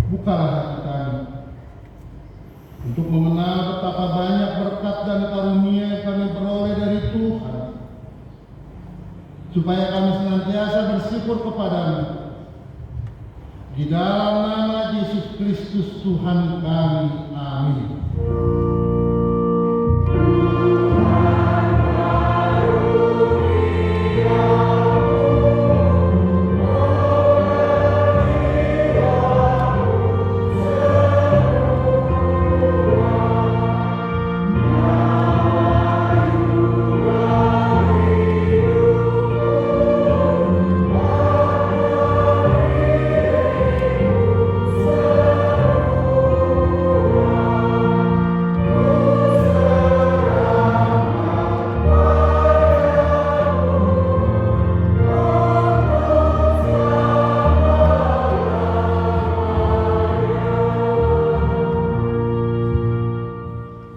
bukalah hati kami untuk mengenal betapa banyak berkat dan karunia yang kami peroleh dari Tuhan, supaya kami senantiasa bersyukur kepadamu. Di dalam nama Yesus Kristus Tuhan kami, amin.